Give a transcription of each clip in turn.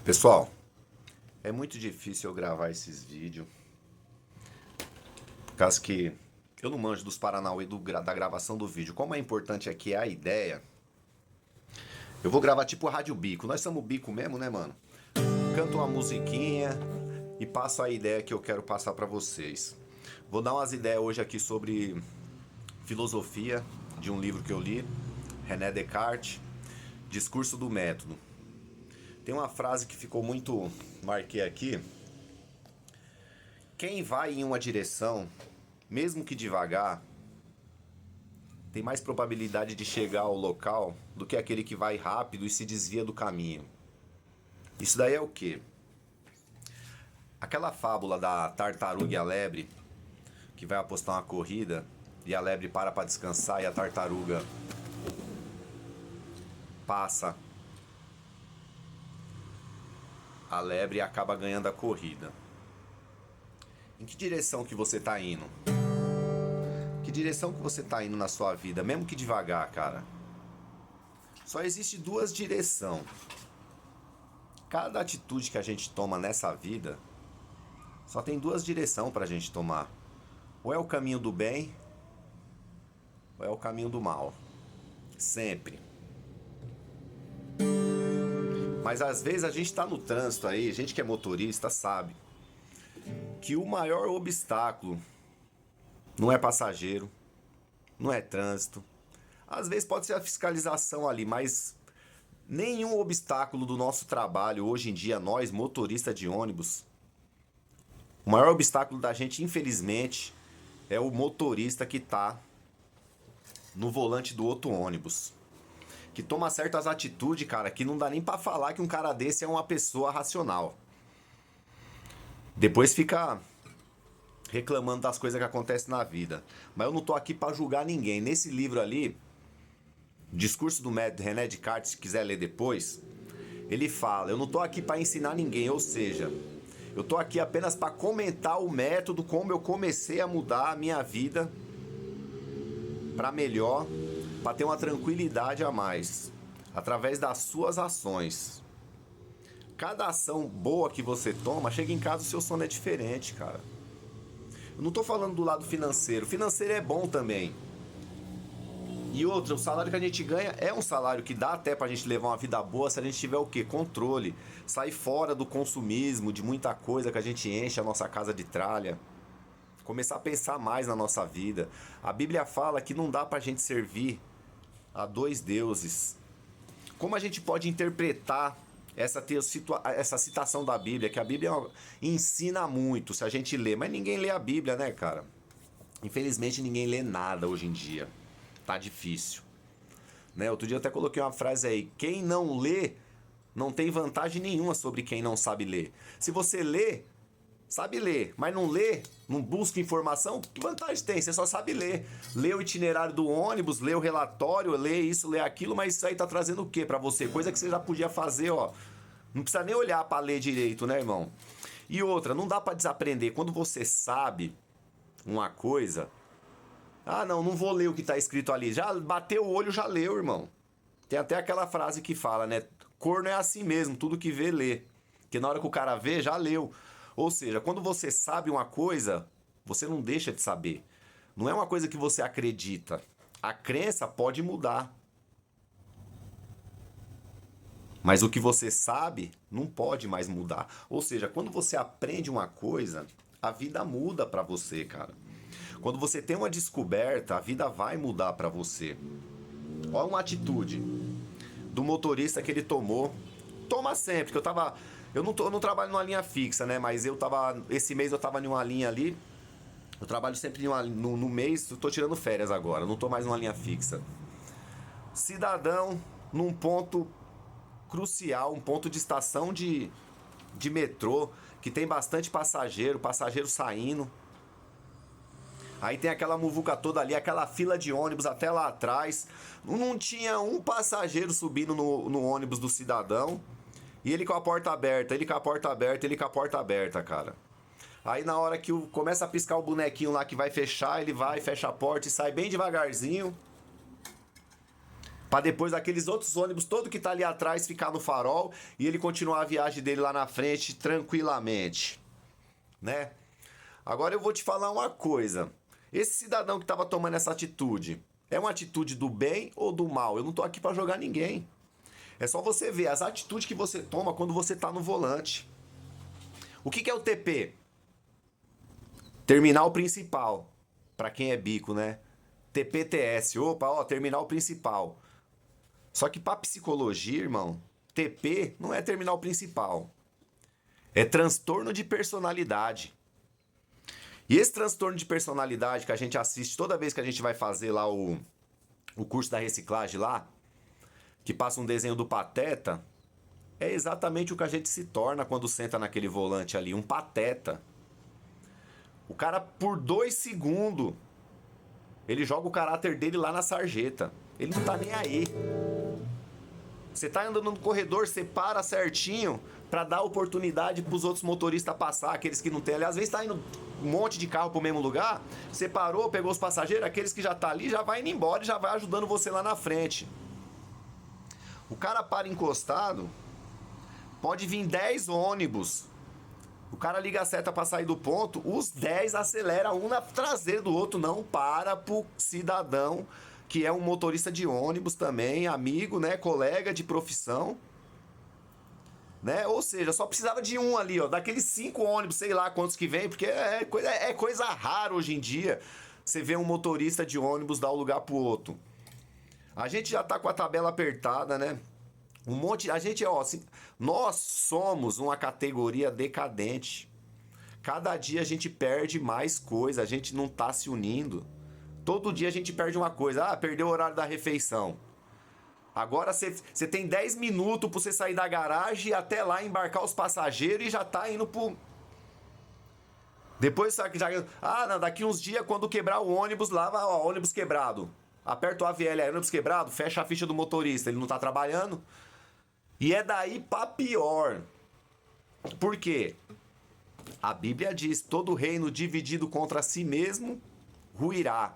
Pessoal, é muito difícil eu gravar esses vídeos, por causa que eu não manjo dos Paranauê da gravação do vídeo. Como é importante aqui a ideia, eu vou gravar tipo Rádio Bico. Nós somos bico mesmo, né, mano? Canto uma musiquinha e passo a ideia que eu quero passar pra vocês. Vou dar umas ideias hoje aqui sobre filosofia, de um livro que eu li, René Descartes, Discurso do Método. Tem uma frase que ficou muito... marquei aqui. Quem vai em uma direção, mesmo que devagar, tem mais probabilidade de chegar ao local do que aquele que vai rápido e se desvia do caminho. Isso daí é o quê? Aquela fábula da tartaruga e a lebre, que vai apostar uma corrida e a lebre para descansar e a tartaruga passa a lebre acaba ganhando a corrida. Em que direção que você tá indo? Que direção que você tá indo na sua vida, mesmo que devagar, cara? Só existe duas direções. Cada atitude que a gente toma nessa vida, só tem duas direções pra gente tomar. Ou é o caminho do bem, ou é o caminho do mal. Sempre. Mas às vezes a gente tá no trânsito aí, a gente que é motorista sabe que o maior obstáculo não é passageiro, não é trânsito. Às vezes pode ser a fiscalização ali, mas nenhum obstáculo do nosso trabalho hoje em dia, nós motoristas de ônibus, o maior obstáculo da gente, infelizmente, é o motorista que tá no volante do outro ônibus. Que toma certas atitudes, cara, que não dá nem pra falar que um cara desse é uma pessoa racional. Depois fica reclamando das coisas que acontecem na vida. Mas eu não tô aqui pra julgar ninguém. Nesse livro ali, Discurso do Método, René Descartes, se quiser ler depois, ele fala, eu não tô aqui pra ensinar ninguém, ou seja, eu tô aqui apenas pra comentar o método, como eu comecei a mudar a minha vida pra melhor, para ter uma tranquilidade a mais, através das suas ações. Cada ação boa que você toma, chega em casa o seu sono é diferente, cara. Eu não tô falando do lado financeiro. O financeiro é bom também. E outra, o salário que a gente ganha é um salário que dá até pra gente levar uma vida boa se a gente tiver o quê? Controle. Sair fora do consumismo, de muita coisa que a gente enche a nossa casa de tralha. Começar a pensar mais na nossa vida. A Bíblia fala que não dá pra gente servir a dois deuses. Como a gente pode interpretar essa citação da Bíblia, que a Bíblia ensina muito se a gente lê, mas ninguém lê a Bíblia, né, cara? Infelizmente ninguém lê nada hoje em dia. Tá difícil. Né? Outro dia eu até coloquei uma frase aí, quem não lê não tem vantagem nenhuma sobre quem não sabe ler. Se você lê, sabe ler, mas não lê, não busca informação, que vantagem tem? Você só sabe ler. Lê o itinerário do ônibus, lê o relatório, lê isso, lê aquilo, mas isso aí tá trazendo o quê pra você? Coisa que você já podia fazer, ó. Não precisa nem olhar pra ler direito, né, irmão? E outra, não dá pra desaprender. Quando você sabe uma coisa, não vou ler o que tá escrito ali. Já bateu o olho, já leu, irmão. Tem até aquela frase que fala, né? Corno é assim mesmo, tudo que vê, lê. Porque na hora que o cara vê, já leu. Ou seja, quando você sabe uma coisa, você não deixa de saber. Não é uma coisa que você acredita. A crença pode mudar. Mas o que você sabe não pode mais mudar. Ou seja, quando você aprende uma coisa, a vida muda pra você, cara. Quando você tem uma descoberta, a vida vai mudar pra você. Olha uma atitude do motorista que ele tomou. Toma sempre, que eu não trabalho numa linha fixa, né? Mas esse mês eu tava em uma linha ali. Eu trabalho sempre no mês, eu tô tirando férias agora, não tô mais numa linha fixa. Cidadão, num ponto crucial, um ponto de estação de metrô, que tem bastante passageiro saindo. Aí tem aquela muvuca toda ali, aquela fila de ônibus até lá atrás. Não tinha um passageiro subindo no ônibus do cidadão. E ele com a porta aberta, ele com a porta aberta, ele com a porta aberta, cara. Aí na hora que começa a piscar o bonequinho lá que vai fechar, ele vai, fecha a porta e sai bem devagarzinho. Pra depois aqueles outros ônibus, todo que tá ali atrás, ficar no farol e ele continuar a viagem dele lá na frente tranquilamente, né? Agora eu vou te falar uma coisa. Esse cidadão que tava tomando essa atitude, é uma atitude do bem ou do mal? Eu não tô aqui pra jogar ninguém. É só você ver as atitudes que você toma quando você tá no volante. O que é o TP? Terminal principal. Pra quem é bico, né? TPTS. Opa, ó, terminal principal. Só que pra psicologia, irmão, TP não é terminal principal. É transtorno de personalidade. E esse transtorno de personalidade que a gente assiste toda vez que a gente vai fazer lá o curso da reciclagem lá, que passa um desenho do Pateta, é exatamente o que a gente se torna quando senta naquele volante ali, um pateta. O cara, por 2 segundos, ele joga o caráter dele lá na sarjeta. Ele não tá nem aí. Você tá andando no corredor, você para certinho pra dar oportunidade pros outros motoristas passar, aqueles que não tem ali. Às vezes tá indo um monte de carro pro mesmo lugar, você parou, pegou os passageiros, aqueles que já tá ali já vai indo embora e já vai ajudando você lá na frente. O cara para encostado, pode vir 10 ônibus. O cara liga a seta pra sair do ponto, os 10 acelera um na traseira do outro, não para pro cidadão que é um motorista de ônibus também, amigo, né, colega de profissão, né? Ou seja, só precisava de um ali, ó, daqueles 5 ônibus, sei lá quantos que vem, porque é coisa rara hoje em dia você vê um motorista de ônibus dar o lugar pro outro. A gente já tá com a tabela apertada, né? Um monte, a gente, ó, assim, nós somos uma categoria decadente. Cada dia a gente perde mais coisa, a gente não tá se unindo. Todo dia a gente perde uma coisa. Ah, perdeu o horário da refeição. Agora você tem 10 minutos pra você sair da garagem e até lá embarcar os passageiros e já tá indo pro... Depois, não, daqui uns dias, quando quebrar o ônibus lá, ó, ônibus quebrado. Aperta o AVL aí, ônibus quebrado, fecha a ficha do motorista, ele não tá trabalhando. E é daí pra pior. Por quê? A Bíblia diz, todo reino dividido contra si mesmo ruirá.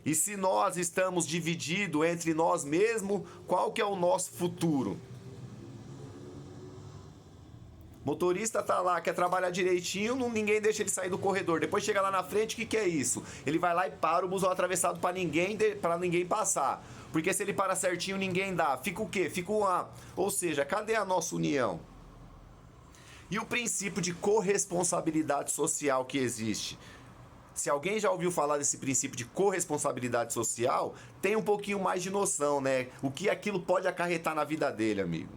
E se nós estamos divididos entre nós mesmos, qual que é o nosso futuro? Motorista tá lá, quer trabalhar direitinho, ninguém deixa ele sair do corredor. Depois chega lá na frente, o que é isso? Ele vai lá e para o busão atravessado para ninguém passar. Porque se ele para certinho, ninguém dá. Fica o quê? Fica uma... Ou seja, cadê a nossa união? E o princípio de corresponsabilidade social que existe? Se alguém já ouviu falar desse princípio de corresponsabilidade social, tem um pouquinho mais de noção, né? O que aquilo pode acarretar na vida dele, amigo.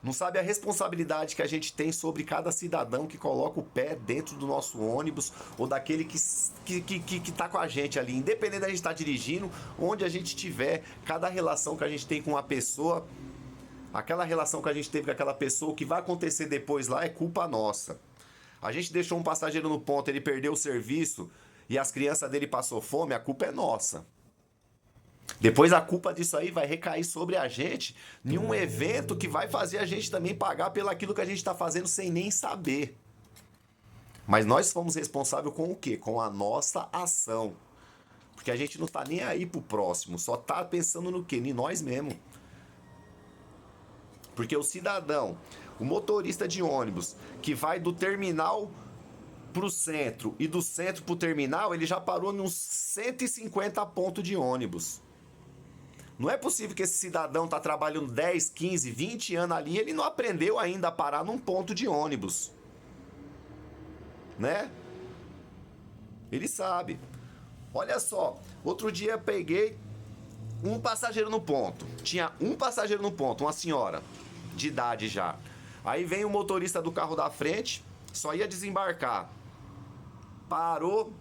Não sabe a responsabilidade que a gente tem sobre cada cidadão que coloca o pé dentro do nosso ônibus ou daquele que tá com a gente ali. Independente da gente estar dirigindo, onde a gente estiver, cada relação que a gente tem com uma pessoa, aquela relação que a gente teve com aquela pessoa, o que vai acontecer depois lá é culpa nossa. A gente deixou um passageiro no ponto, ele perdeu o serviço e as crianças dele passou fome, a culpa é nossa. Depois a culpa disso aí vai recair sobre a gente em um evento que vai fazer a gente também pagar pelo aquilo que a gente está fazendo sem nem saber. Mas nós fomos responsáveis com o quê? Com a nossa ação. Porque a gente não tá nem aí pro próximo, só tá pensando no quê? Em nós mesmos. Porque o cidadão, o motorista de ônibus, que vai do terminal pro centro e do centro pro terminal, ele já parou em uns 150 pontos de ônibus. Não é possível que esse cidadão tá trabalhando 10, 15, 20 anos ali e ele não aprendeu ainda a parar num ponto de ônibus. Né? Ele sabe. Olha só, outro dia eu peguei um passageiro no ponto. Tinha um passageiro no ponto, uma senhora de idade já. Aí vem o motorista do carro da frente, só ia desembarcar. Parou,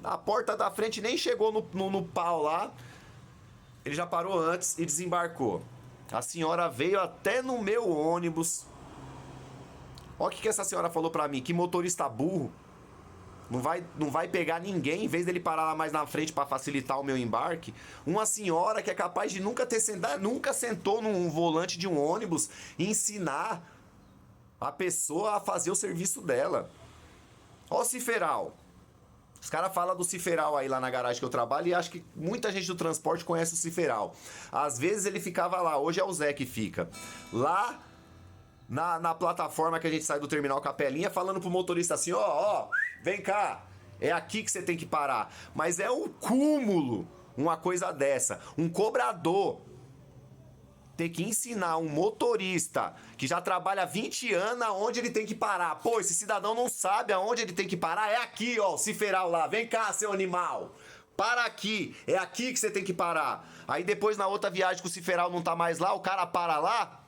na porta da frente, nem chegou no pau lá. Ele já parou antes e desembarcou. A senhora veio até no meu ônibus. Olha o que essa senhora falou pra mim, que motorista burro. Não vai pegar ninguém, em vez dele parar lá mais na frente para facilitar o meu embarque. Uma senhora que é capaz de nunca sentou num volante de um ônibus e ensinar a pessoa a fazer o serviço dela. Ó, Ciferal, Os caras falam do Ciferal aí lá na garagem que eu trabalho e acho que muita gente do transporte conhece o Ciferal. Às vezes ele ficava lá, hoje é o Zé que fica. Lá na plataforma que a gente sai do terminal Capelinha, falando pro motorista assim, ó, vem cá, é aqui que você tem que parar. Mas é um cúmulo uma coisa dessa. Um cobrador ter que ensinar um motorista que já trabalha 20 anos aonde ele tem que parar. Pô, esse cidadão não sabe aonde ele tem que parar. É aqui, ó, o Ciferal lá. Vem cá, seu animal. Para aqui. É aqui que você tem que parar. Aí depois, na outra viagem que o Ciferal não tá mais lá, o cara para lá.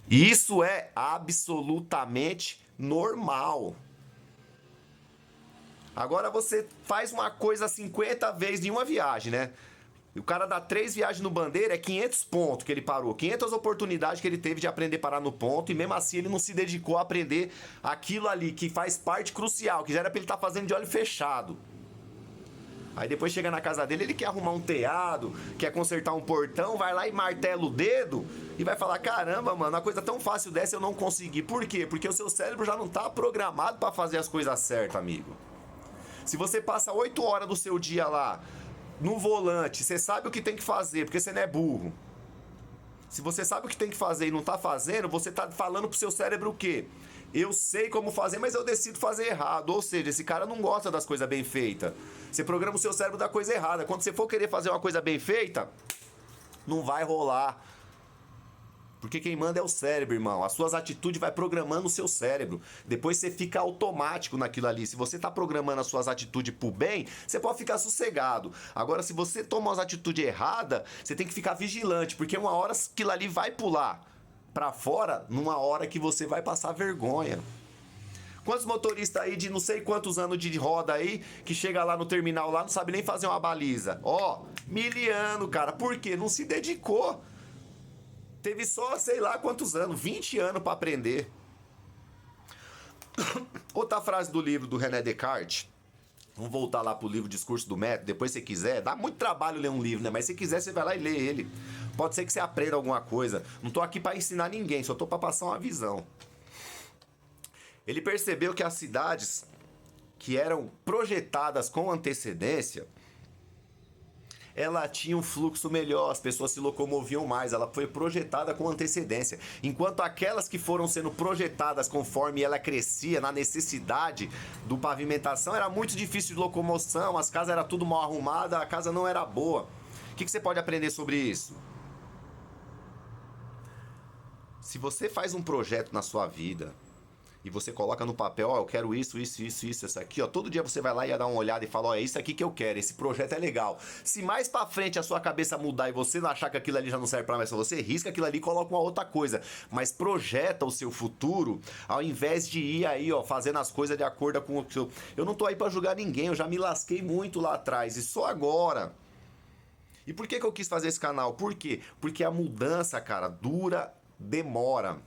Isso é absolutamente normal. Agora você faz uma coisa 50 vezes em uma viagem, né? E o cara dá 3 viagens no Bandeira, é 500 pontos que ele parou. 500 oportunidades que ele teve de aprender a parar no ponto. E mesmo assim ele não se dedicou a aprender aquilo ali, que faz parte crucial, que já era pra ele estar fazendo de olho fechado. Aí depois chega na casa dele, ele quer arrumar um teado, quer consertar um portão, vai lá e martela o dedo e vai falar, caramba, mano, uma coisa tão fácil dessa eu não consegui. Por quê? Porque o seu cérebro já não tá programado pra fazer as coisas certas, amigo. Se você passa 8 horas do seu dia lá, no volante, você sabe o que tem que fazer, porque você não é burro. Se você sabe o que tem que fazer e não tá fazendo, você tá falando pro seu cérebro o quê? Eu sei como fazer, mas eu decido fazer errado. Ou seja, esse cara não gosta das coisas bem feitas. Você programa o seu cérebro da coisa errada. Quando você for querer fazer uma coisa bem feita, não vai rolar. Porque quem manda é o cérebro, irmão. As suas atitudes vai programando o seu cérebro. Depois você fica automático naquilo ali. Se você tá programando as suas atitudes pro bem, você pode ficar sossegado. Agora, se você toma as atitudes erradas, você tem que ficar vigilante. Porque uma hora aquilo ali vai pular pra fora, numa hora que você vai passar vergonha. Quantos motoristas aí de não sei quantos anos de roda aí, que chega lá no terminal lá, não sabe nem fazer uma baliza? Ó, miliano, cara. Por quê? Não se dedicou. Teve só, sei lá quantos anos, 20 anos pra aprender. Outra frase do livro do René Descartes. Vamos voltar lá pro livro Discurso do Método, depois se quiser. Dá muito trabalho ler um livro, né? Mas se quiser, você vai lá e lê ele. Pode ser que você aprenda alguma coisa. Não tô aqui pra ensinar ninguém, só tô pra passar uma visão. Ele percebeu que as cidades que eram projetadas com antecedência, ela tinha um fluxo melhor, as pessoas se locomoviam mais, ela foi projetada com antecedência. Enquanto aquelas que foram sendo projetadas conforme ela crescia, na necessidade do pavimentação, era muito difícil de locomoção, as casas eram tudo mal arrumadas, a casa não era boa. O que você pode aprender sobre isso? Se você faz um projeto na sua vida, e você coloca no papel, ó, eu quero isso, isso aqui, ó. Todo dia você vai lá e dá uma olhada e fala, ó, é isso aqui que eu quero, esse projeto é legal. Se mais pra frente a sua cabeça mudar e você não achar que aquilo ali já não serve pra mais pra você, risca aquilo ali e coloca uma outra coisa. Mas projeta o seu futuro, ao invés de ir aí, ó, fazendo as coisas de acordo com o seu... Eu não tô aí pra julgar ninguém, eu já me lasquei muito lá atrás, e só agora. E por que eu quis fazer esse canal? Por quê? Porque a mudança, cara, demora.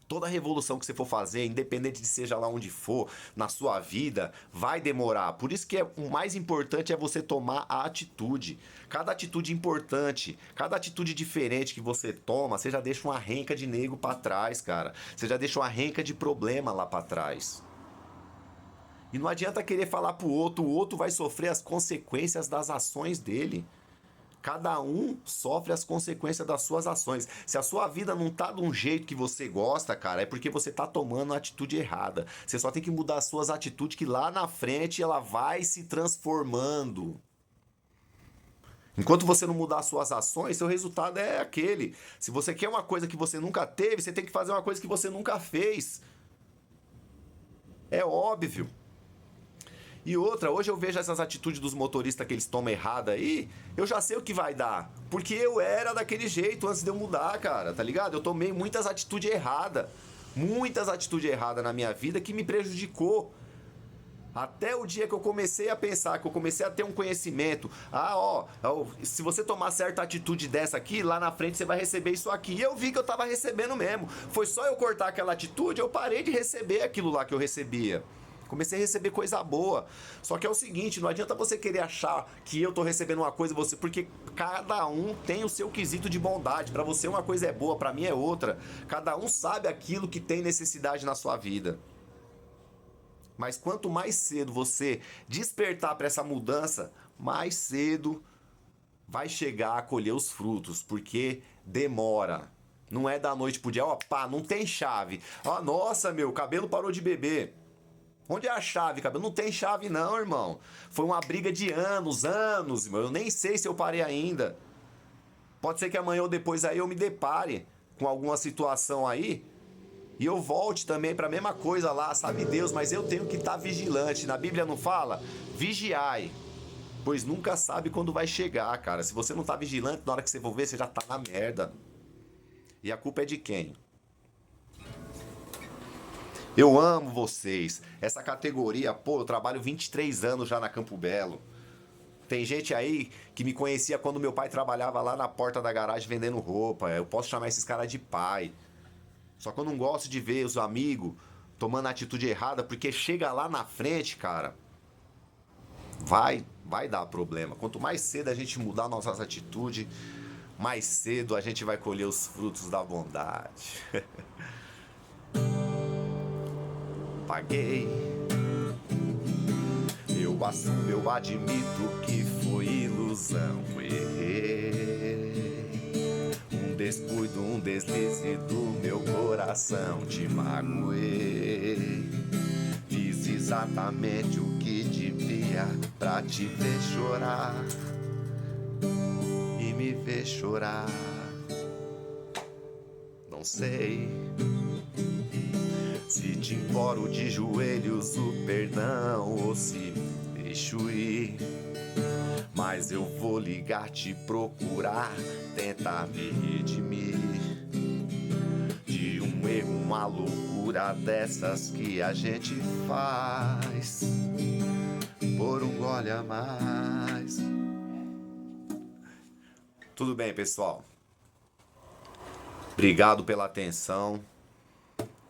Toda revolução que você for fazer, independente de seja lá onde for, na sua vida, vai demorar. Por isso que o mais importante é você tomar a atitude. Cada atitude importante, cada atitude diferente que você toma, você já deixa uma renca de nego pra trás, cara. Você já deixa uma renca de problema lá pra trás. E não adianta querer falar pro outro, o outro vai sofrer as consequências das ações dele. Cada um sofre as consequências das suas ações. Se a sua vida não tá de um jeito que você gosta, cara, é porque você tá tomando a atitude errada. Você só tem que mudar as suas atitudes, que lá na frente ela vai se transformando. Enquanto você não mudar as suas ações, seu resultado é aquele. Se você quer uma coisa que você nunca teve, você tem que fazer uma coisa que você nunca fez. É óbvio. E outra, hoje eu vejo essas atitudes dos motoristas que eles tomam errada aí, eu já sei o que vai dar. Porque eu era daquele jeito antes de eu mudar, cara, tá ligado? Eu tomei muitas atitudes erradas na minha vida que me prejudicou. Até o dia que eu comecei a pensar, que eu comecei a ter um conhecimento. Se você tomar certa atitude dessa aqui, lá na frente você vai receber isso aqui. E eu vi que eu tava recebendo mesmo. Foi só eu cortar aquela atitude, eu parei de receber aquilo lá que eu recebia. Comecei a receber coisa boa. Só que é o seguinte, não adianta você querer achar que eu tô recebendo uma coisa, porque cada um tem o seu quesito de bondade. Pra você uma coisa é boa, pra mim é outra. Cada um sabe aquilo que tem necessidade na sua vida. Mas quanto mais cedo você despertar para essa mudança, mais cedo vai chegar a colher os frutos, porque demora. Não é da noite pro dia, ó, pá, não tem chave. Ó, nossa, meu, o cabelo parou de beber. Onde é a chave, cabelo? Não tem chave não, irmão. Foi uma briga de anos, irmão. Eu nem sei se eu parei ainda. Pode ser que amanhã ou depois aí eu me depare com alguma situação aí e eu volte também para a mesma coisa lá, sabe Deus, mas eu tenho que estar vigilante. Na Bíblia não fala? Vigiai, pois nunca sabe quando vai chegar, cara. Se você não tá vigilante, na hora que você for ver, você já tá na merda. E a culpa é de quem? Eu amo vocês. Essa categoria, pô, eu trabalho 23 anos já na Campo Belo. Tem gente aí que me conhecia quando meu pai trabalhava lá na porta da garagem vendendo roupa. Eu posso chamar esses caras de pai. Só que eu não gosto de ver os amigos tomando atitude errada, porque chega lá na frente, cara, vai dar problema. Quanto mais cedo a gente mudar nossas atitudes, mais cedo a gente vai colher os frutos da bondade. Paguei. Eu assumo, eu admito que foi ilusão. Errei. Um descuido, um deslize do meu coração. Te magoei. Fiz exatamente o que devia pra te ver chorar e me ver chorar. Não sei se te imploro de joelhos o perdão ou se deixo ir, mas eu vou ligar, te procurar, tentar me redimir de um erro, uma loucura dessas que a gente faz por um gole a mais. Tudo bem, pessoal? Obrigado pela atenção.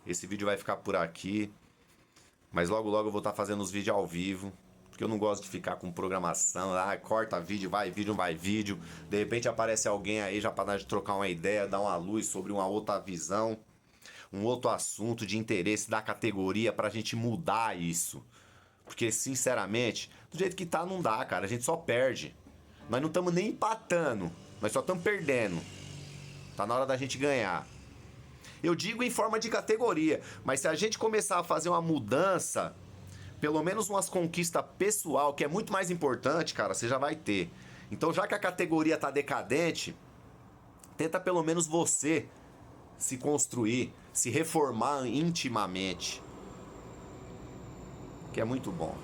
Esse vídeo vai ficar por aqui, mas logo logo eu vou estar fazendo os vídeos ao vivo, porque eu não gosto de ficar com programação, corta vídeo, vai vídeo, vai vídeo. De repente aparece alguém aí já para trocar uma ideia, dar uma luz sobre uma outra visão, um outro assunto de interesse da categoria pra gente mudar isso. Porque sinceramente, do jeito que tá não dá, cara, a gente só perde. Nós não estamos nem empatando, nós só estamos perdendo. Tá na hora da gente ganhar. Eu digo em forma de categoria, mas se a gente começar a fazer uma mudança, pelo menos umas conquistas pessoal, que é muito mais importante, cara, você já vai ter. Então, já que a categoria tá decadente, tenta pelo menos você se construir, se reformar intimamente, que é muito bom.